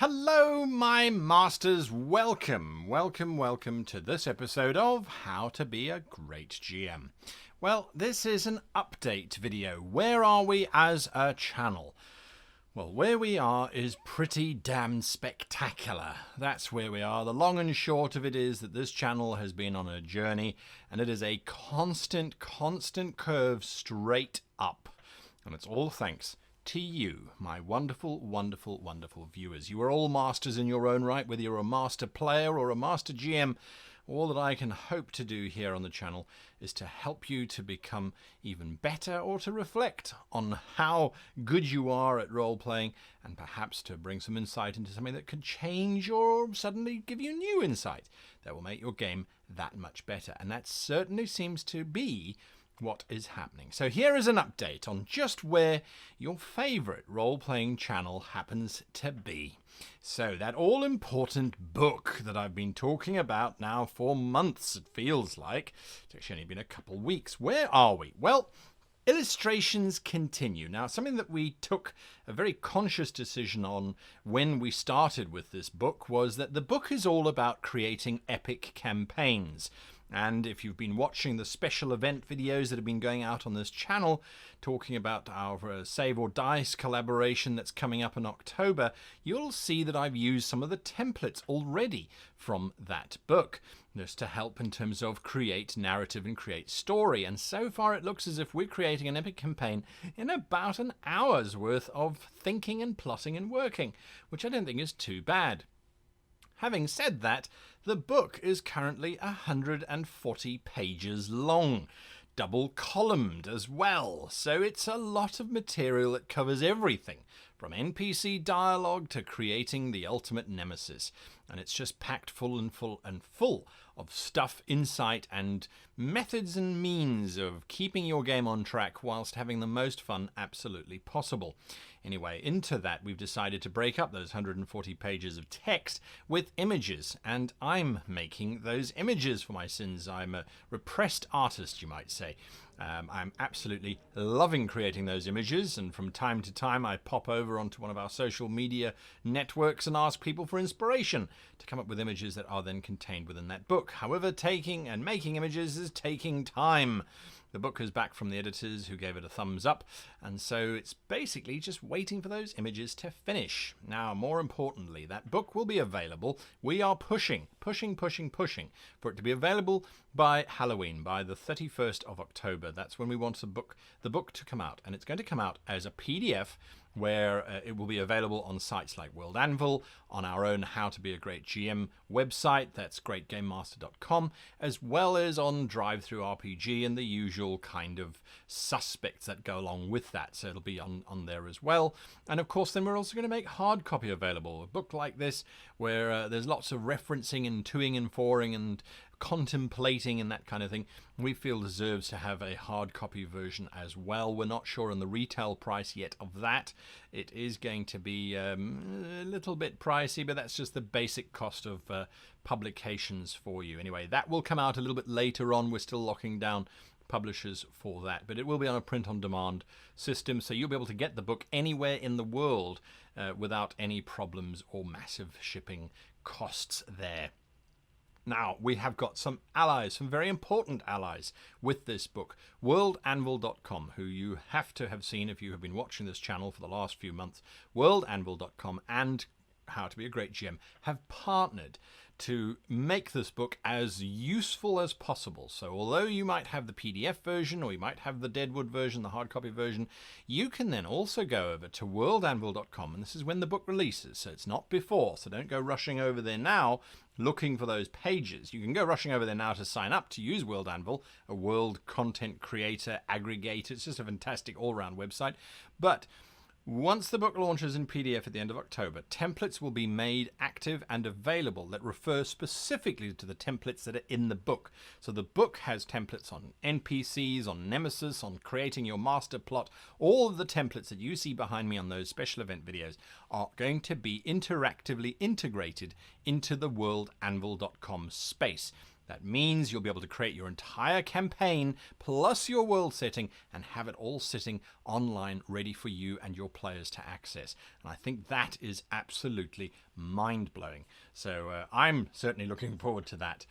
Hello, my masters. Welcome to this episode of How to Be a Great GM. Well, this is an update video. Where are we as a channel? Well, where we are is pretty damn spectacular. That's where we are. The long and short of it is that this channel has been on a journey, and it is a constant curve straight up. And it's all thanks to you, my wonderful viewers. You are all masters in your own right, whether you're a master player or a master GM. All that I can hope to do here on the channel is to help you to become even better, or to reflect on how good you are at role-playing, and perhaps to bring some insight into something that could change or suddenly give you new insight that will make your game that much better. And that certainly seems to be what is happening. So here is an update on just where your favorite role-playing channel happens to be. So that all-important book that I've been talking about now for months, it feels like. It's actually only been a couple weeks. Where are we? Well, illustrations continue. Now, something that we took a very conscious decision on when we started with this book was that the book is all about creating epic campaigns. And if you've been watching the special event videos that have been going out on this channel, talking about our Save or Dice collaboration that's coming up in October, you'll see that I've used some of the templates already from that book, just to help in terms of create narrative and create story. And so far it looks as if we're creating an epic campaign in about an hour's worth of thinking and plotting and working, which I don't think is too bad. Having said that, the book is currently 140 pages long, double columned as well, so it's a lot of material that covers everything from NPC dialogue to creating the ultimate nemesis. And it's just packed full of stuff, insight, and methods and means of keeping your game on track whilst having the most fun absolutely possible. Anyway, into that we've decided to break up those 140 pages of text with images, and I'm making those images for my sins. I'm a repressed artist, you might say. I'm absolutely loving creating those images, and from time to time I pop over onto one of our social media networks and ask people for inspiration to come up with images that are then contained within that book. However, taking and making images is taking time. The book is back from the editors who gave it a thumbs up, and so it's basically just waiting for those images to finish. Now, more importantly, that book will be available. We are pushing for it to be available by Halloween, by the 31st of October. That's when we want the book to come out, and it's going to come out as a PDF where it will be available on sites like World Anvil, on our own How to Be a Great GM website, that's greatgamemaster.com, as well as on DriveThruRPG and the usual kind of suspects that go along with that. So it'll be on there as well. And of course, then we're also going to make hard copy available. A book like this where there's lots of referencing and toing and foring and contemplating and that kind of thing, we feel deserves to have a hard copy version as well. We're not sure on the retail price yet of that. It is going to be a little bit pricey, but that's just the basic cost of publications for you. Anyway, that will come out a little bit later on. We're still locking down publishers for that, but it will be on a print-on-demand system, so you'll be able to get the book anywhere in the world without any problems or massive shipping costs there. Now, we have got some allies, some very important allies with this book. WorldAnvil.com, who you have to have seen if you have been watching this channel for the last few months. WorldAnvil.com and How to Be a Great GM have partnered to make this book as useful as possible. So although you might have the PDF version, or you might have the Deadwood version, the hard copy version, you can then also go over to worldanvil.com, and this is when the book releases, so it's not before, so don't go rushing over there now looking for those pages. You can go rushing over there now to sign up to use World Anvil, a world content creator aggregator. It's just a fantastic all-round website. But once the book launches in PDF at the end of October, templates will be made active and available that refer specifically to the templates that are in the book. So the book has templates on NPCs, on Nemesis, on creating your master plot. All of the templates that you see behind me on those special event videos are going to be interactively integrated into the worldanvil.com space. That means you'll be able to create your entire campaign plus your world setting and have it all sitting online ready for you and your players to access. And I think that is absolutely mind-blowing. So I'm certainly looking forward to that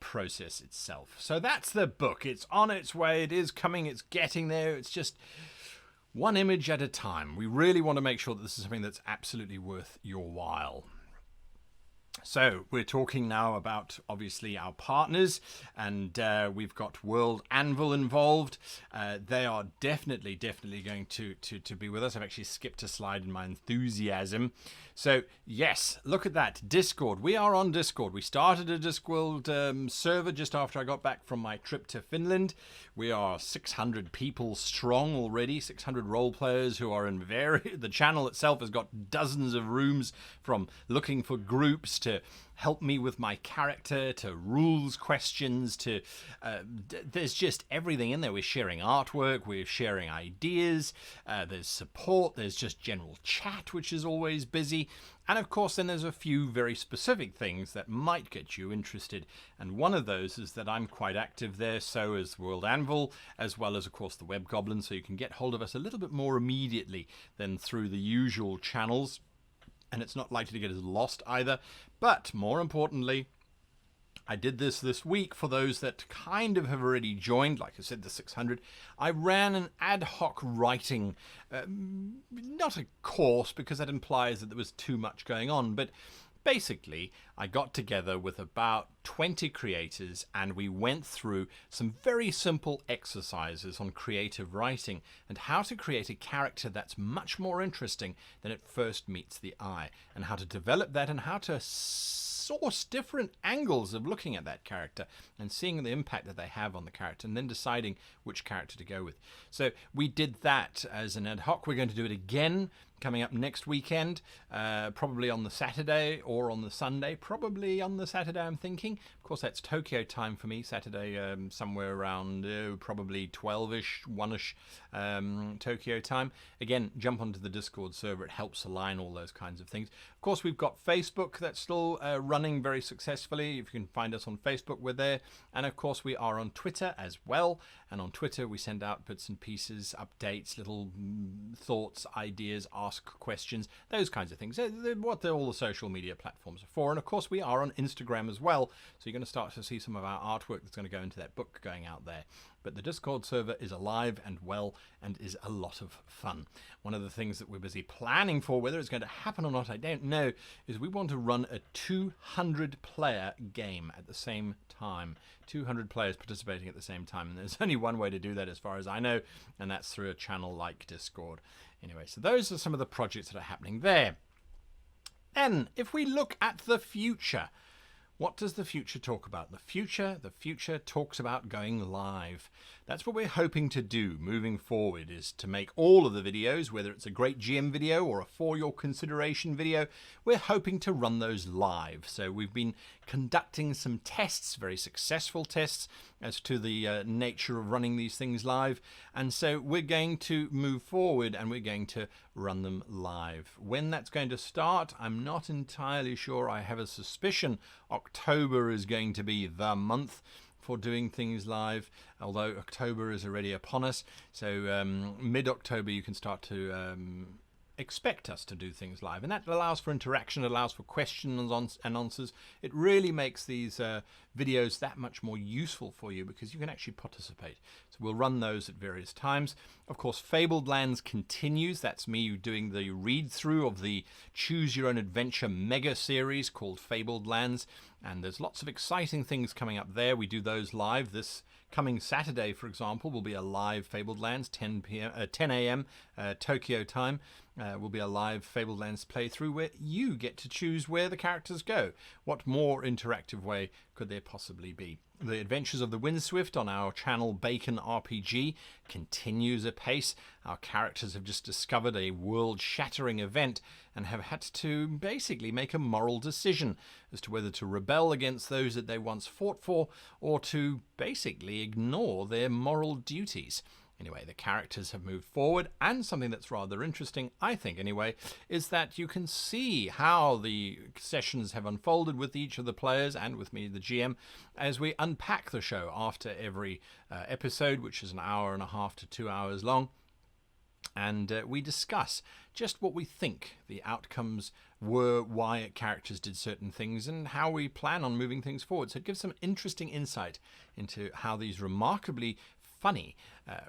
process itself. So that's the book. It's on its way. It is coming. It's getting there. It's just one image at a time. We really want to make sure that this is something that's absolutely worth your while. So we're talking now about, obviously, our partners, and we've got World Anvil involved. They are definitely going to be with us. I've actually skipped a slide in my enthusiasm. So, yes, look at that. Discord. We are on Discord. We started a Discord server just after I got back from my trip to Finland. We are 600 people strong already, 600 role players who are in the channel itself has got dozens of rooms, from looking for groups to help me with my character to rules questions to there's just everything in there. We're sharing artwork, we're sharing ideas, there's support, there's just general chat, which is always busy, and of course then there's a few very specific things that might get you interested, and one of those is that I'm quite active there, so is World Anvil, as well as of course the Web Goblin, so you can get hold of us a little bit more immediately than through the usual channels. And it's not likely to get as lost either. But more importantly, I did this week for those that kind of have already joined, like I said, the 600. I ran an ad hoc writing, not a course because that implies that there was too much going on, but basically, I got together with about 20 creators and we went through some very simple exercises on creative writing and how to create a character that's much more interesting than it first meets the eye, and how to develop that and how to source different angles of looking at that character and seeing the impact that they have on the character, and then deciding which character to go with. So we did that as an ad hoc. We're going to do it again coming up next weekend, probably on the Saturday or on the Sunday. Probably on the Saturday, I'm thinking. Of course, that's Tokyo time for me. Saturday, somewhere around probably 12-ish, 1-ish Tokyo time. Again, jump onto the Discord server. It helps align all those kinds of things. Of course, we've got Facebook that's still running very successfully. If you can find us on Facebook, we're there. And of course, we are on Twitter as well. And on Twitter, we send out bits and pieces, updates, little thoughts, ideas, ask questions, those kinds of things. What all the social media platforms are for. And of course, we are on Instagram as well. So you're going to start to see some of our artwork that's going to go into that book going out there. But the Discord server is alive and well and is a lot of fun. One of the things that we're busy planning for, whether it's going to happen or not, I don't know, is we want to run a 200-player game at the same time. 200 players participating at the same time. And there's only one way to do that as far as I know, and that's through a channel like Discord. Anyway, so those are some of the projects that are happening there. Then, if we look at the future, what does the future talk about? The future talks about going live. That's what we're hoping to do moving forward, is to make all of the videos, whether it's a great GM video or a for your consideration video, we're hoping to run those live. So we've been conducting some tests, very successful tests, as to the nature of running these things live. And so we're going to move forward and we're going to run them live. When that's going to start, I'm not entirely sure. I have a suspicion October is going to be the month for doing things live, although October is already upon us. So mid-October you can start to expect us to do things live, and that allows for interaction, allows for questions and answers. It really makes these videos that much more useful for you because you can actually participate. So we'll run those at various times. Of course, Fabled Lands continues. That's me doing the read-through of the Choose Your Own Adventure mega series called Fabled Lands, and there's lots of exciting things coming up there. We do those live. This coming Saturday, for example, will be a live Fabled Lands, 10 a.m. Tokyo time. Will be a live Fabled Lands playthrough where you get to choose where the characters go. What more interactive way could there possibly be? The Adventures of the Windswift on our channel Bacon RPG continues apace. Our characters have just discovered a world-shattering event and have had to basically make a moral decision as to whether to rebel against those that they once fought for or to basically ignore their moral duties. Anyway, the characters have moved forward, and something that's rather interesting, I think anyway, is that you can see how the sessions have unfolded with each of the players and with me, the GM, as we unpack the show after every episode, which is an hour and a half to 2 hours long. And we discuss just what we think the outcomes were, why characters did certain things, and how we plan on moving things forward. So it gives some interesting insight into how these remarkably funny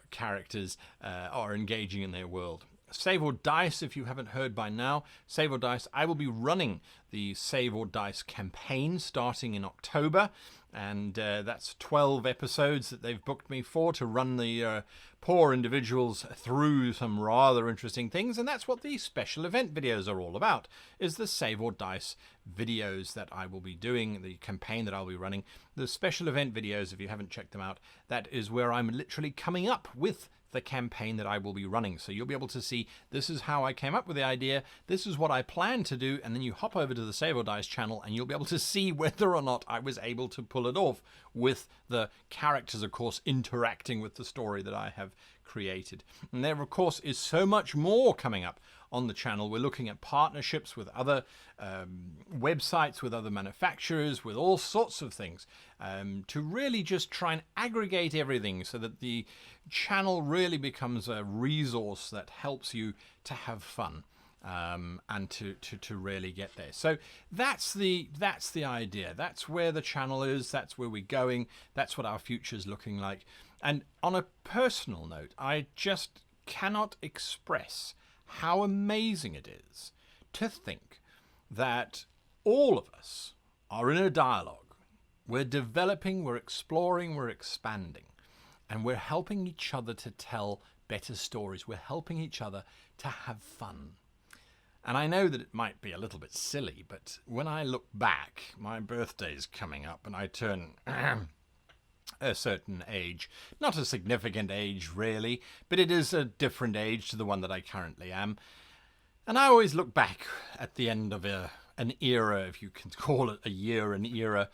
characters are engaging in their world. Save or Dice, if you haven't heard by now, Save or Dice, I will be running the Save or Dice campaign starting in October, and that's 12 episodes that they've booked me for to run the poor individuals through some rather interesting things, and that's what the special event videos are all about, is the Save or Dice videos that I will be doing, the campaign that I'll be running. The special event videos, if you haven't checked them out, that is where I'm literally coming up with the campaign that I will be running. So you'll be able to see, this is how I came up with the idea, this is what I plan to do, and then you hop over to the Save or Dice channel and you'll be able to see whether or not I was able to pull it off, with the characters, of course, interacting with the story that I have created. And there, of course, is so much more coming up on the channel. We're looking at partnerships with other websites, with other manufacturers, with all sorts of things, to really just try and aggregate everything so that the channel really becomes a resource that helps you to have fun. And to really get there. So that's the idea. That's where the channel is. That's where we're going. That's what our future is looking like. And on a personal note, I just cannot express how amazing it is to think that all of us are in a dialogue. We're developing, we're exploring, we're expanding, and we're helping each other to tell better stories. We're helping each other to have fun. And I know that it might be a little bit silly, but when I look back, my birthday's coming up and I turn a certain age. Not a significant age, really, but it is a different age to the one that I currently am. And I always look back at the end of an era, if you can call it a year, an era.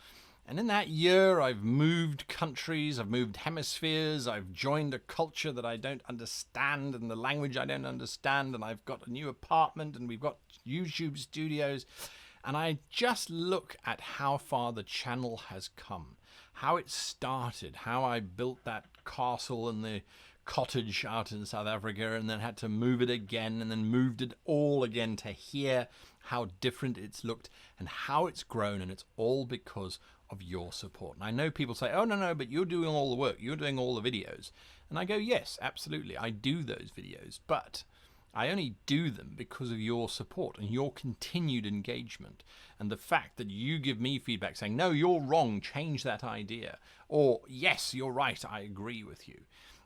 And in that year, I've moved countries, I've moved hemispheres, I've joined a culture that I don't understand and the language I don't understand, and I've got a new apartment and we've got YouTube studios. And I just look at how far the channel has come, how it started, how I built that castle and the cottage out in South Africa and then had to move it again and then moved it all again to here, how different it's looked and how it's grown, and it's all because of your support. And I know people say, oh, no, but you're doing all the work, you're doing all the videos. And I go, yes, absolutely, I do those videos, but I only do them because of your support and your continued engagement and the fact that you give me feedback saying, no, you're wrong, change that idea, or yes, you're right, I agree with you.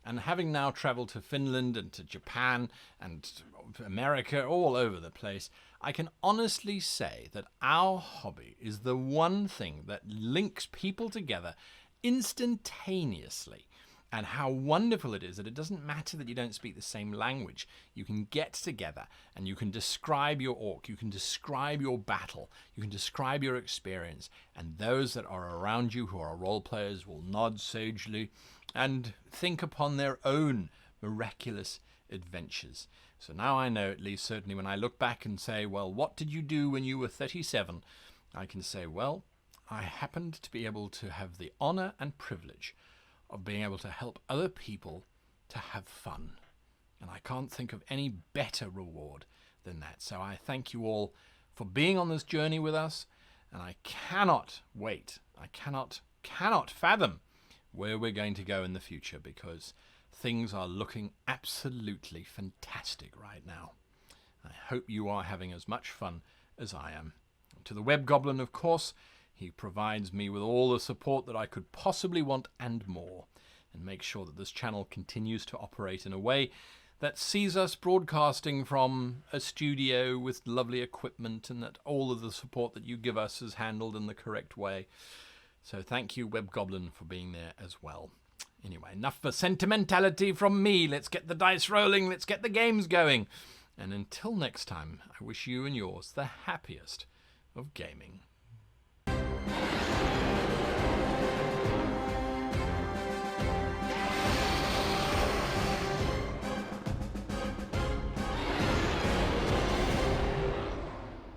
And having now traveled to Finland and to Japan and America, all over the place, I can honestly say that our hobby is the one thing that links people together instantaneously. And how wonderful it is that it doesn't matter that you don't speak the same language. You can get together and you can describe your orc, you can describe your battle, you can describe your experience, and those that are around you who are role players will nod sagely and think upon their own miraculous adventures. So now I know, at least certainly when I look back and say, well, what did you do when you were 37? I can say, well, I happened to be able to have the honor and privilege of being able to help other people to have fun. And I can't think of any better reward than that. So I thank you all for being on this journey with us, and I cannot wait. I cannot fathom where we're going to go in the future, because things are looking absolutely fantastic right now. I hope you are having as much fun as I am. To the Web Goblin, of course, he provides me with all the support that I could possibly want and more, and makes sure that this channel continues to operate in a way that sees us broadcasting from a studio with lovely equipment, and that all of the support that you give us is handled in the correct way. So thank you, Web Goblin, for being there as well. Anyway, enough for sentimentality from me. Let's get the dice rolling. Let's get the games going. And until next time, I wish you and yours the happiest of gaming.